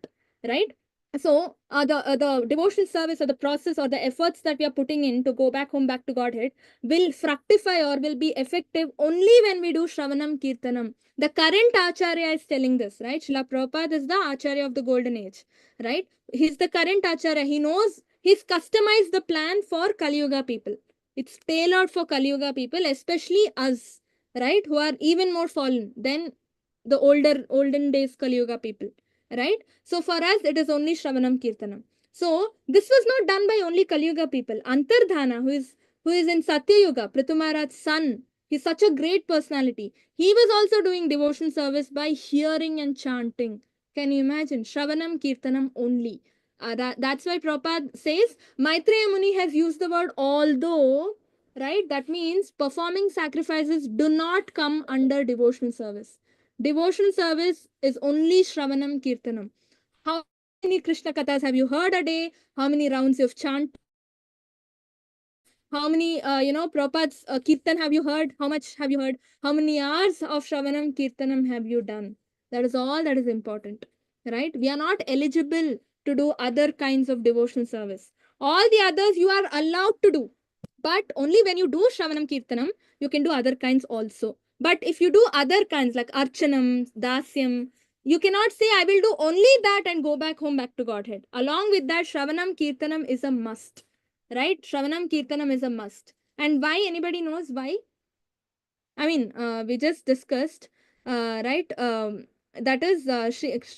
right? So the devotional service or the process or the efforts that we are putting in to go back home, back to Godhead, will fructify or will be effective only when we do Shravanam Kirtanam. The current Acharya is telling this, right? Srila Prabhupada is the Acharya of the Golden Age, right? He's the current Acharya. He knows, he's customized the plan for Kali Yuga people. It's tailored for Kali Yuga people, especially us, right? Who are even more fallen than the olden days Kali Yuga people, right? So for us, it is only Shravanam Kirtanam. So this was not done by only Kali Yuga people. Antardhana, who is in Satya Yuga, Prithu Maharaj's son, he's such a great personality. He was also doing devotion service by hearing and chanting. Can you imagine? Shravanam Kirtanam only. That's why Prabhupada says, Maitreya Muni has used the word although, right? That means performing sacrifices do not come under devotional service. Devotional service is only Shravanam Kirtanam. How many Krishna Kathas have you heard a day? How many rounds you've chanted? How many, Prabhupada's Kirtan have you heard? How much have you heard? How many hours of Shravanam Kirtanam have you done? That is all that is important, right? We are not eligible to do other kinds of devotional service. All the others you are allowed to do. But only when you do Shravanam Kirtanam, you can do other kinds also. But if you do other kinds like Archanam, Dasyam, you cannot say, I will do only that and go back home, back to Godhead. Along with that, Shravanam Kirtanam is a must. Right? Shravanam Kirtanam is a must. And why? Anybody knows why? I mean, we just discussed, right? That is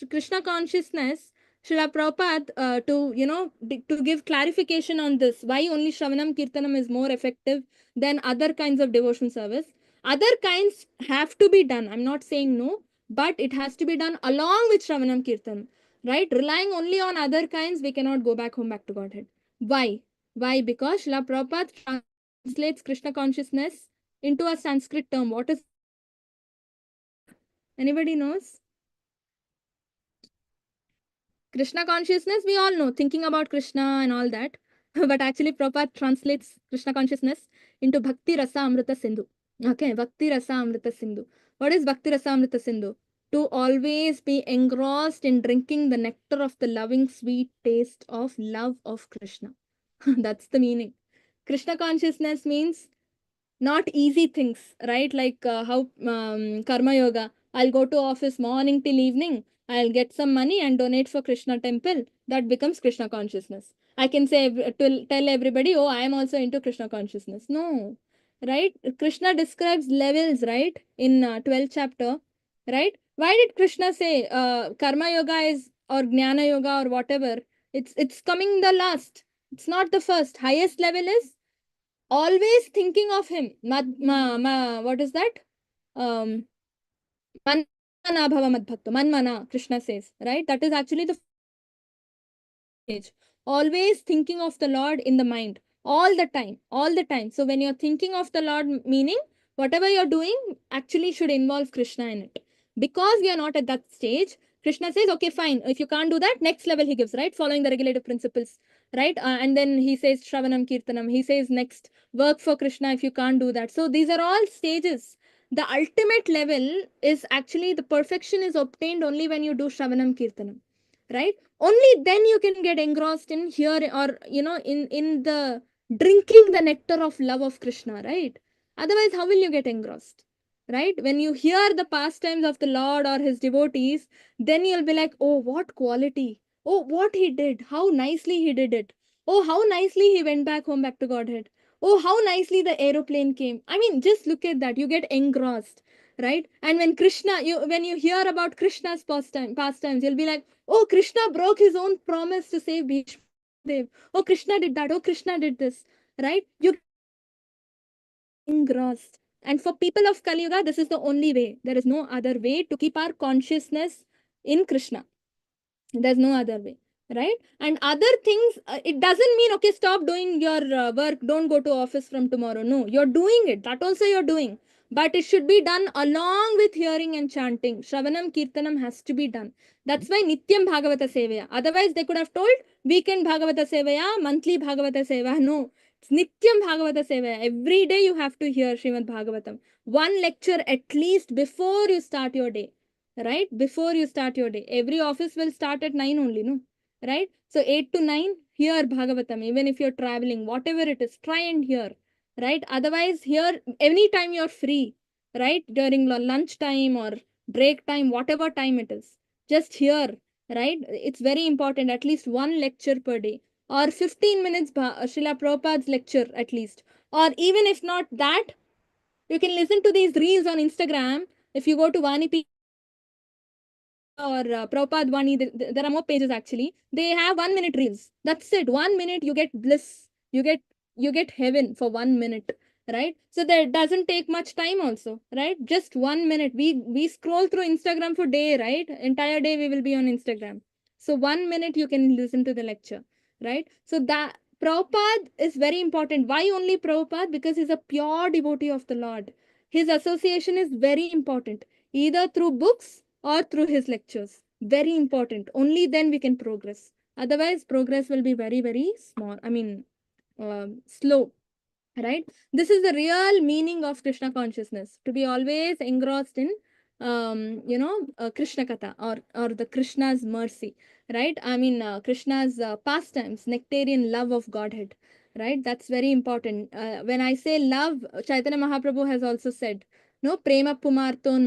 Krishna consciousness. Srila Prabhupada, to give clarification on this, why only Shravanam Kirtanam is more effective than other kinds of devotion service. Other kinds have to be done. I'm not saying no, but it has to be done along with Shravanam Kirtanam, right? Relying only on other kinds, we cannot go back home, back to Godhead. Why? Why? Because Srila Prabhupada translates Krishna consciousness into a Sanskrit term. What is? Anybody knows? Krishna consciousness, we all know, thinking about Krishna and all that. But actually, Prabhupada translates Krishna consciousness into Bhakti Rasa Amrita Sindhu. Okay, Bhakti Rasa Amrita Sindhu. What is Bhakti Rasa Amrita Sindhu? To always be engrossed in drinking the nectar of the loving sweet taste of love of Krishna. That's the meaning. Krishna consciousness means not easy things, right? Like how karma yoga, I'll go to office morning till evening, I'll get some money and donate for Krishna temple. That becomes Krishna consciousness. I can say to tell everybody, oh, I am also into Krishna consciousness. No, right? Krishna describes levels, right, in 12th chapter, right? Why did Krishna say karma yoga is, or jnana yoga or whatever, it's coming the last, it's not the first. Highest level is always thinking of him. What is that? Um, Manmana bhava madbhakto. Manmana, Krishna says, right? That is actually the stage. Always thinking of the Lord in the mind. All the time. All the time. So when you're thinking of the Lord, meaning whatever you're doing actually should involve Krishna in it. Because we are not at that stage, Krishna says, okay, fine. If you can't do that, next level he gives, right? Following the regulative principles, right? And then he says, Shravanam Kirtanam. He says, next, work for Krishna if you can't do that. So these are all stages. The ultimate level is actually the perfection is obtained only when you do Shravanam Kirtanam, right? Only then you can get engrossed in here, or in the drinking the nectar of love of Krishna, right? Otherwise, how will you get engrossed? Right? When you hear the pastimes of the Lord or his devotees, then you'll be like, oh, what quality, oh, what he did, how nicely he did it, oh, how nicely he went back home, back to Godhead, oh, how nicely the aeroplane came. I mean, just look at that, you get engrossed, right? And when when you hear about Krishna's pastimes, you'll be like, oh, Krishna broke his own promise to save Bhishma. Oh, Krishna did that. Oh, Krishna did this. Right? You engrossed. And for people of Kali Yuga, this is the only way. There is no other way to keep our consciousness in Krishna. There's no other way. Right? And other things, it doesn't mean, okay, stop doing your work. Don't go to office from tomorrow. No, you're doing it. That also you're doing. But it should be done along with hearing and chanting. Shravanam Kirtanam has to be done. That's why Nityam Bhagavata Sevaya. Otherwise, they could have told weekend Bhagavata Sevaya, monthly Bhagavata Sevaya. No, it's Nityam Bhagavata Sevaya. Every day you have to hear Srimad Bhagavatam. One lecture at least before you start your day. Right? Before you start your day. Every office will start at 9 only, no? Right? So 8 to 9, hear Bhagavatam. Even if you're traveling, whatever it is, try and hear. Right? Otherwise, hear anytime you're free. Right? During lunch time or break time, whatever time it is. Just hear. Right? It's very important. At least one lecture per day. Or 15 minutes Srila Prabhupada's lecture at least. Or even if not that, you can listen to these reels on Instagram. If you go to Vani or Prabhupada Vani, there are more pages actually. They have 1 minute reels. That's it. 1 minute you get bliss. You get heaven for 1 minute, right? So that doesn't take much time also, right? Just 1 minute. We scroll through Instagram for day, right? Entire day we will be on Instagram. So 1 minute you can listen to the lecture, right? So that Prabhupada is very important. Why only Prabhupada? Because he's a pure devotee of the Lord. His association is very important, either through books or through his lectures. Very important. Only then we can progress. Otherwise, progress will be very, very small. I mean, slow. Right? This is the real meaning of Krishna consciousness. To be always engrossed in Krishna Katha, or the Krishna's mercy, right? I mean, Krishna's pastimes, nectarian love of Godhead, right? That's very important. When I say love, Chaitanya Mahaprabhu has also said, no, prema pumarto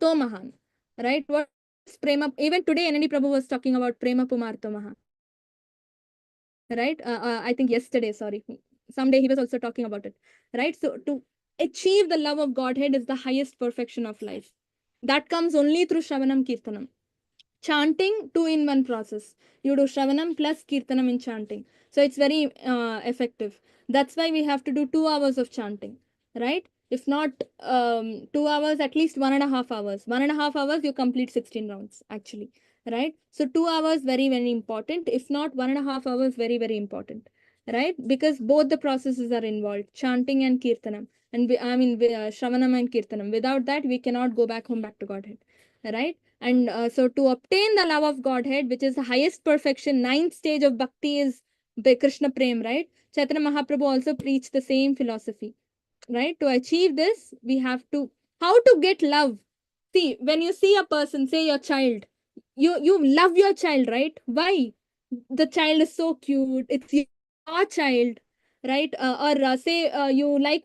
mahan, right? What is prema? Even today, Anandi Prabhu was talking about prema pumarto mahan, right? I think yesterday, sorry, someday he was also talking about it, right? So to achieve the love of Godhead is the highest perfection of life. That comes only through Shravanam Kirtanam. Chanting, 2-in-1 process. You do Shravanam plus Kirtanam in chanting. So it's very effective. That's why we have to do 2 hours of chanting, right? If not 2 hours, at least 1.5 hours. 1.5 hours, you complete 16 rounds, actually, right? So 2 hours, very, very important. If not 1.5 hours, very, very important, right? Because both the processes are involved, chanting and Kirtanam. And Shravanam and Kirtanam. Without that, we cannot go back home, back to Godhead, right? And so to obtain the love of Godhead, which is the highest perfection, 9th stage of Bhakti is Krishna Prem, right? Chaitanya Mahaprabhu also preached the same philosophy, right? To achieve this, we have to, how to get love? See, when you see a person, say your child, you love your child, right? Why? The child is so cute. It's your child, right? Or say you like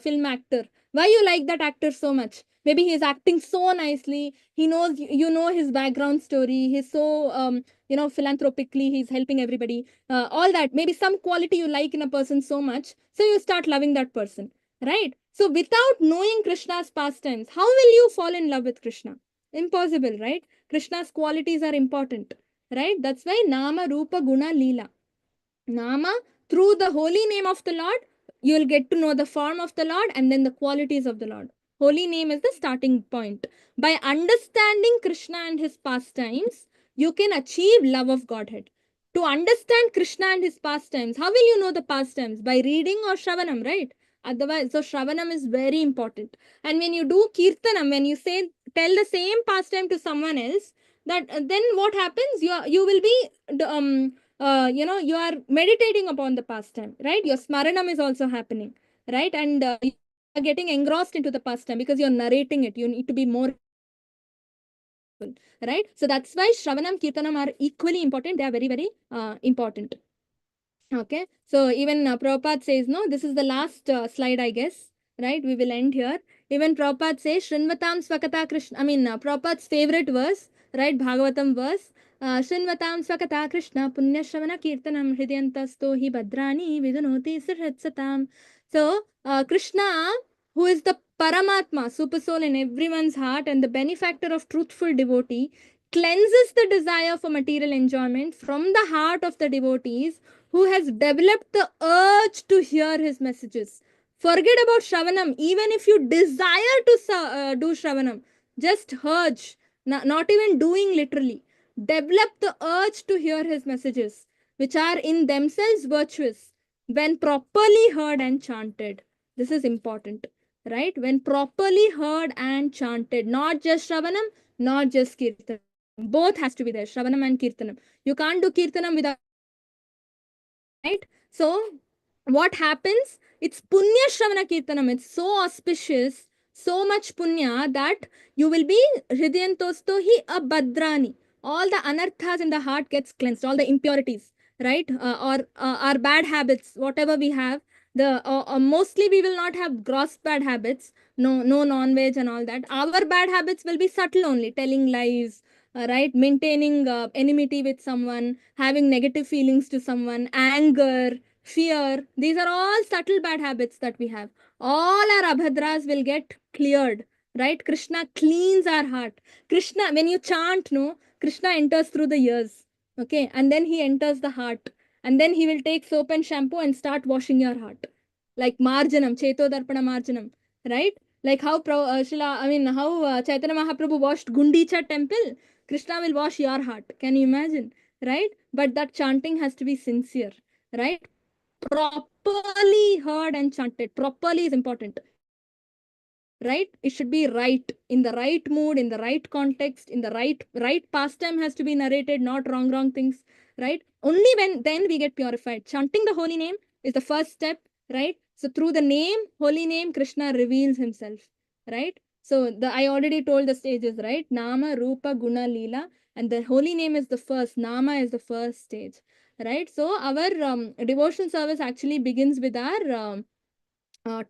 film actor. Why you like that actor so much? Maybe he's acting so nicely. He knows, you know, his background story. He's so philanthropically he's helping everybody. All that, maybe some quality you like in a person so much, so you start loving that person, right? So without knowing Krishna's pastimes, how will you fall in love with Krishna? Impossible, right? Krishna's qualities are important, right? That's why Nama Rupa Guna Leela. Nama, through the holy name of the Lord, you will get to know the form of the Lord and then the qualities of the Lord. Holy name is the starting point. By understanding Krishna and his pastimes, you can achieve love of Godhead. To understand Krishna and his pastimes, how will you know the pastimes? By reading or Shravanam, right? Otherwise, so Shravanam is very important. And when you do Kirtanam, when you say, tell the same pastime to someone else, that then what happens? You will be you are meditating upon the pastime, right? Your smaranam is also happening, right? And you are getting engrossed into the pastime because you're narrating it. You need to be more, right? So that's why Shravanam, Kirtanam are equally important. They are very, very important. Okay. So even Prabhupada says, no, this is the last slide, I guess, right? We will end here. Even Prabhupada says, Shrinvatam Swakata Krishna. Prabhupada's favorite verse, right? Bhagavatam verse. Shrinvatam Swakata Krishna Punya Shravana Kirtanam Hridyantasto hi Bhadrani Vidunoti Sirhatsatam. So, Krishna, who is the Paramatma, super soul in everyone's heart and the benefactor of truthful devotee, cleanses the desire for material enjoyment from the heart of the devotees who has developed the urge to hear his messages. Forget about Shravanam. Even if you desire to do Shravanam, just urge, not even doing literally. Develop the urge to hear his messages, which are in themselves virtuous when properly heard and chanted. This is important, right? When properly heard and chanted, not just Shravanam, not just Kirtanam. Both has to be there, Shravanam and Kirtanam. You can't do Kirtanam without, right? So what happens? It's Punya Shravana Kirtanam. It's so auspicious, so much Punya that you will be Hridyantosto hi abhadrani. All the anarthas in the heart gets cleansed, all the impurities, right? Or our bad habits, whatever we have. Mostly we will not have gross bad habits, no non-veg and all that. Our bad habits will be subtle only, telling lies, right? Maintaining enmity with someone, having negative feelings to someone, anger, fear. These are all subtle bad habits that we have. All our abhadras will get cleared, right? Krishna cleans our heart. Krishna, when you chant, no, Krishna enters through the ears, okay? And then he enters the heart. And then he will take soap and shampoo and start washing your heart. Like Marjanam, Cheto Darpana Marjanam, right? Like how Chaitanya Mahaprabhu washed Gundicha temple, Krishna will wash your heart. Can you imagine? Right? But that chanting has to be sincere, right? Properly heard and chanted. Properly is important, right? It should be right, in the right mood, in the right context, in the right pastime has to be narrated, not wrong things, right? Only when then we get purified. Chanting the holy name is the first step, right? So through the name, holy name, Krishna reveals himself, right? So I already told the stages, right? Nama, Rupa, Guna, Leela, and the holy name is the first. Nama is the first stage, right? So our devotional service actually begins with our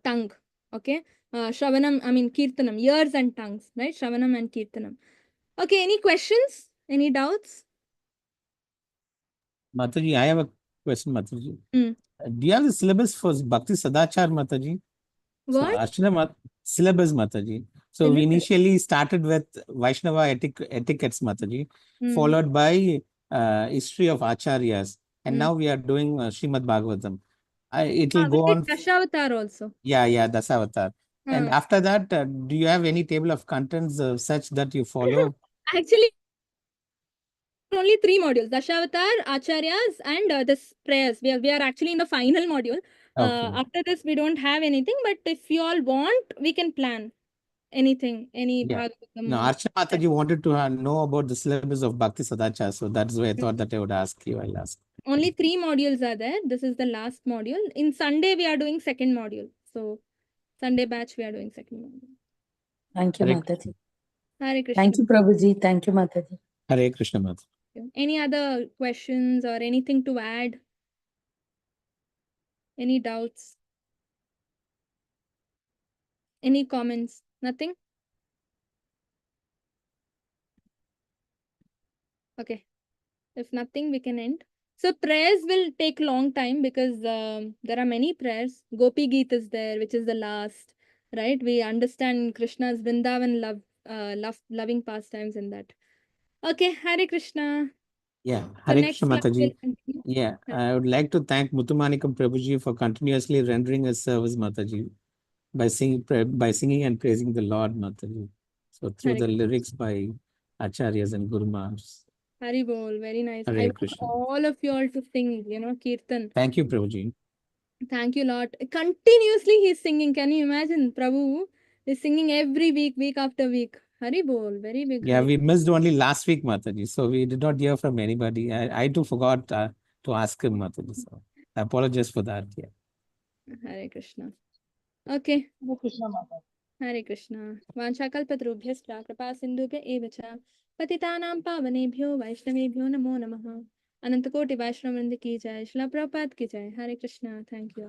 tongue, okay? Shravanam, I mean Kirtanam, ears and tongues, right? Shravanam and Kirtanam. Okay, any questions? Any doubts? Mataji, I have a question, Mataji. Mm. Do you have the syllabus for Bhakti Sadhachar, Mataji? So, What? syllabus, Mataji. So, we initially started with Vaishnava etiquettes, Mataji, followed by history of Acharyas, and now we are doing Srimad Bhagavatam. It will go We on. did Dashavatar also. Yeah, Dasavatar. And after that, do you have any table of contents such that you follow? Actually, only 3 modules: Dashavatar, Acharyas, and this prayers. We are actually in the final module. After this, we don't have anything, but if you all want, we can plan anything, any Bhagavatam. No, Archana Mataji wanted to know about the syllabus of Bhakti Sadhachar, so that's why I thought that I would ask you. I'll ask. Only 3 modules are there. This is the last module. In Sunday, we are doing second module. So, Sunday batch, we are doing second module. Thank you, Mataji. Hare Krishna. Thank you, Prabhuji. Thank you, Mataji. Hare Krishna, Mataji. Any other questions or anything to add? Any doubts? Any comments? Nothing? Okay. If nothing, we can end. So prayers will take long time because there are many prayers. Gopi Geet is there, which is the last, right? We understand Krishna's Vrindavan loving pastimes in that. Okay, Hare Krishna. Yeah, So Hare next Krishna, class we'll Mataji. continue. Yeah, I would like to thank Muthumanikam Prabhuji for continuously rendering his service, Mataji, by singing and praising the Lord, Mataji. So through Hare the lyrics by Acharyas and Guru Mahas. Hari Bol, very nice. Hare I want Krishna. all of you all to sing, Kirtan. Thank you, Prabhuji. Thank you, Lord. Continuously he's singing. Can you imagine? Prabhu is singing every week, week after week. Hari Bol, very big. Yeah, we missed only last week, Mataji, so we did not hear from anybody. I too forgot to ask him, Mataji, so I apologize for that. Yeah. Hare Krishna. Okay. Hare Krishna, Mataji. Hare Krishna. वाञ्छाकल्पतरुभ्यश्च कृपा सिन्धुभ्य एव च पतितानां पावनेभ्यो वैष्णवेभ्यो नमो नमः. अनंत कोटि वैष्णव वृंद की जय. श्रील प्रभुपाद की जय. हरे कृष्णा. Thank you.